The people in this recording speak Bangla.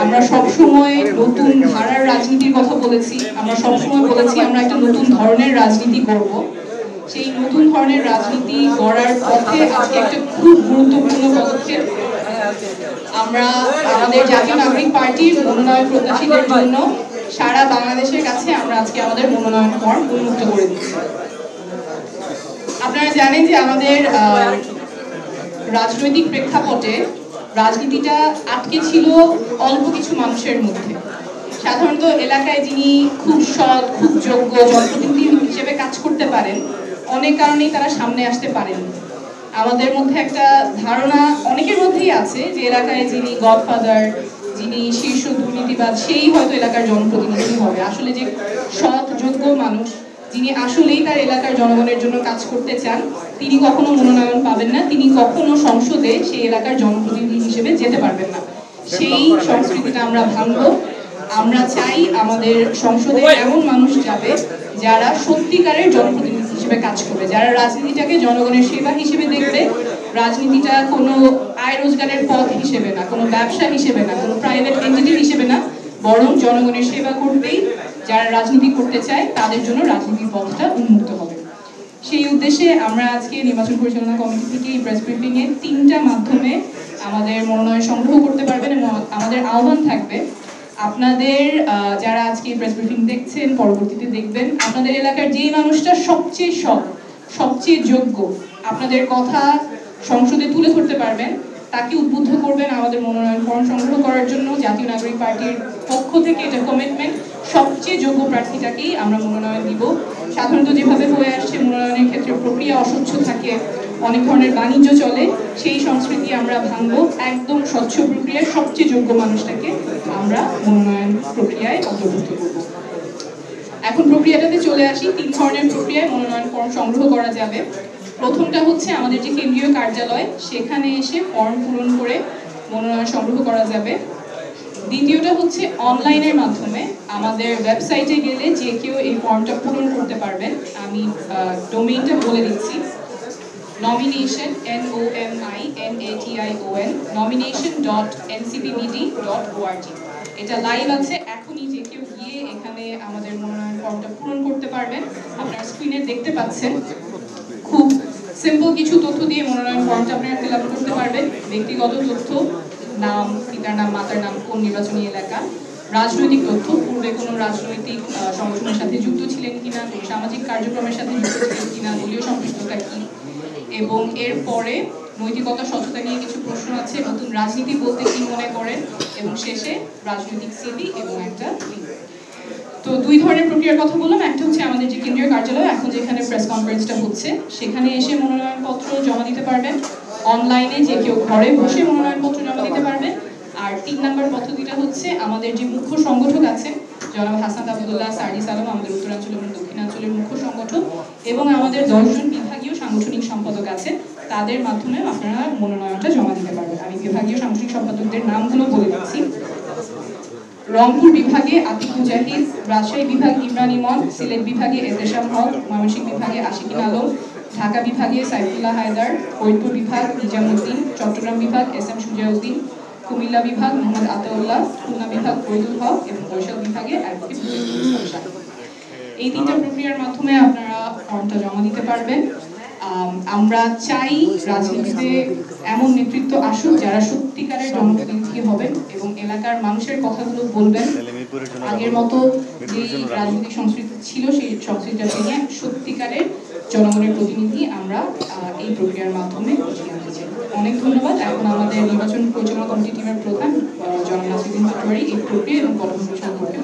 আমরা সবসময় নতুন ধারার রাজনীতির কথা বলেছি, আমরা সবসময় বলেছি আমরা একটা নতুন ধরনের রাজনীতি করব। সেই নতুন ধরনের রাজনীতি গড়ার পথে আজকে একটা খুব গুরুত্বপূর্ণ পদক্ষেপ। আমরা আমাদের জাতীয় নাগরিক পার্টির মনোনয়ন প্রত্যাশীদের জন্য সারা বাংলাদেশের কাছে আমরা আজকে আমাদের মনোনয়ন ফর্ম উন্মুক্ত করে দিচ্ছি। আপনারা জানেন যে আমাদের রাজনৈতিক প্রেক্ষাপটে রাজনীতিটা আটকে ছিল অল্প কিছু মানুষের মধ্যে। সাধারণত এলাকায় যিনি খুব সৎ, খুব যোগ্য জনপ্রতিনিধি হিসেবে কাজ করতে পারেন, অনেক কারণেই তারা সামনে আসতে পারেন। আমাদের মধ্যে একটা ধারণা অনেকের মধ্যেই আছে যে এলাকায় যিনি গডফাদার, যিনি শীর্ষ দুর্নীতিবাদ, সেই হয়তো এলাকার জনপ্রতিনিধি হবে। আসলে যে সৎ, যোগ্য মানুষ যিনি আসলেই তার এলাকার জনগণের জন্য কাজ করতে চান, তিনি কখনো মনোনয়ন পাবেন না, তিনি কখনো সংসদে সেই এলাকার জনপ্রতিনিধি হিসেবে যেতে পারবেন না। সেই সংস্কৃতিটা আমরা ভাঙবো। আমরা চাই আমাদের সংসদে এমন মানুষ যাবে যারা সত্যিকারের জনপ্রতিনিধি হিসেবে কাজ করবে, যারা রাজনীতিটাকে জনগণের সেবা হিসেবে দেখবে, রাজনীতিটা কোনো আয় রোজগারের পথ হিসেবে না, কোনো ব্যবসা হিসেবে না, কোনো প্রাইভেট এন্টিটি হিসেবে না, বরং জনগণের সেবা করতেই যারা রাজনীতি করতে চায় তাদের জন্য রাজনীতির পথটা উন্মুক্ত হবে। সেই উদ্দেশ্যে আমরা আজকে নির্বাচন পরিচালনা কমিটি থেকে এই প্রেস ব্রিফিংয়ে 3টা মাধ্যমে আমাদের মনোনয়ন সংগ্রহ করতে পারবেন এবং আমাদের আহ্বান থাকবে আপনাদের যারা আজকে প্রেস ব্রিফিং দেখছেন, পরবর্তীতে দেখবেন, আপনাদের এলাকার যেই মানুষটা সবচেয়ে সৎ, সবচেয়ে যোগ্য, আপনাদের কথা সংসদে তুলে ধরতে পারবেন, তাকে উদ্বুদ্ধ করবেন আমাদের মনোনয়ন ফর্ম সংগ্রহ করার জন্য। জাতীয় নাগরিক পার্টির পক্ষ থেকে এটা কমিটমেন্ট, সবচেয়ে যোগ্য প্রার্থীটাকেই আমরা মনোনয়ন দিব। সাধারণত যেভাবে হয়ে আসছে মনোনয়নের ক্ষেত্রে প্রক্রিয়া অস্বচ্ছ থাকে, অনেক ধরনের বাণিজ্য চলে, সেই সংস্কৃতি আমরা ভাঙবো। একদম স্বচ্ছ প্রক্রিয়ায় সবচেয়ে যোগ্য মানুষটাকে আমরা মনোনয়ন প্রক্রিয়ায় অন্তর্ভুক্ত করব। এখন প্রক্রিয়াটাতে চলে আসি। 3 ধরনের প্রক্রিয়ায় মনোনয়ন ফর্ম সংগ্রহ করা যাবে। প্রথমটা হচ্ছে আমাদের যে কেন্দ্রীয় কার্যালয়, সেখানে এসে ফর্ম পূরণ করে মনোনয়ন সংগ্রহ করা যাবে। দ্বিতীয়টা হচ্ছে অনলাইনের মাধ্যমে, আমাদের ওয়েবসাইটে গেলে যে কেউ এই ফর্মটা পূরণ করতে পারবেন। আমি ডোমেইনটা বলে দিচ্ছি, nomination nomination.ncpbd.org। এটা লাইভ আছে, এখনই যে কেউ গিয়ে এখানে আমাদের মনোনয়ন ফর্মটা পূরণ করতে পারবেন। আপনারা স্ক্রিনে দেখতে পাচ্ছেন, খুব সিম্পল কিছু তথ্য দিয়ে মনোনয়ন ফর্মটা আপনারা ফিল আপ করতে পারবেন। ব্যক্তিগত তথ্য, নাম, পিতার নাম, মাতার নাম, কোন নির্বাচনী এলাকা, রাজনৈতিক তথ্য, পূর্বে কোনো রাজনৈতিক সংগঠনের সাথে যুক্ত ছিলেন কিনা, সামাজিক কার্যক্রমের সাথে যুক্ত ছিলেন কিনা, দলীয় সম্পৃক্ততা কি, এবং এরপরে নৈতিকতা, স্বচ্ছতা নিয়ে কিছু প্রশ্ন আছে, নতুন রাজনীতি বলতে কি মনে করেন, এবং শেষে রাজনৈতিক সিভি এবং একটা লিঙ্ক। তো 2 ধরনের প্রক্রিয়ার কথা বললাম। একটা হচ্ছে আমাদের যে কেন্দ্রীয় কার্যালয়, এখন যেখানে প্রেস কনফারেন্সটা হচ্ছে, সেখানে এসে মনোনয়নপত্র জমা দিতে পারবেন। অনলাইনে যে কেউ ঘরে বসে মনোনয়নপত্র জমা দিতে পারবেন। আর 3 নম্বর পদ্ধতিটা হচ্ছে আমাদের যে মুখ্য সংগঠক আছেন, জনাব হাসান আবদুল্লাহ, সার্জিস আলম, আমাদের উত্তরাঞ্চল এবং দক্ষিণাঞ্চলের মুখ্য সংগঠক, এবং আমাদের 10 জন বিভাগীয় সাংগঠনিক সম্পাদক আছেন, তাদের মাধ্যমে আপনারা মনোনয়নটা জমা দিতে পারবেন। আমি বিভাগীয় সাংগঠনিক সম্পাদকদের নামগুলো বলে দিচ্ছি। রংপুর বিভাগে আতিক মুজাহিদ, রাজশাহী বিভাগ ইমরান ইমন, সিলেট বিভাগে এতেশাম হক, ময়মনসিংহ বিভাগে আশিকিন আলম, ঢাকা বিভাগে সাইফুল্লাহ হায়দার, ফরিদপুর বিভাগ নিজামুদ্দিন, চট্টগ্রাম বিভাগ এস.এম. সুজাউদ্দিন, কুমিল্লা বিভাগ মোহাম্মদ আতাউল্লাহ, খুলনা বিভাগ ফরিদুল হক এবং বরিশাল বিভাগে অ্যাডভোকেট মুজিবুল ইসলাম। এই 3টা প্রক্রিয়ার মাধ্যমে আপনারা ফর্মটা জমা দিতে পারবেন। আমরা চাই রাজনীতিতে এমন নেতৃত্ব আসুক যারা সত্যিকারের জনপ্রতিনিধি হবেন এবং এলাকার মানুষের কথাগুলো বলবেন। আগের মতো যে রাজনৈতিক সংস্কৃতি ছিল সেই সংস্কৃতিটা ভেঙে সত্যিকারের জনগণের প্রতিনিধি আমরা এই প্রক্রিয়ার মাধ্যমে এগিয়ে আনতে চাই। অনেক ধন্যবাদ। এখন আমাদের নির্বাচন পরিচালনা কমিটি টিমের প্রধান জনাব নাসিরুদ্দিন পাটোয়ারি এই প্রক্রিয়া এবং পটভূমি সম্পর্কে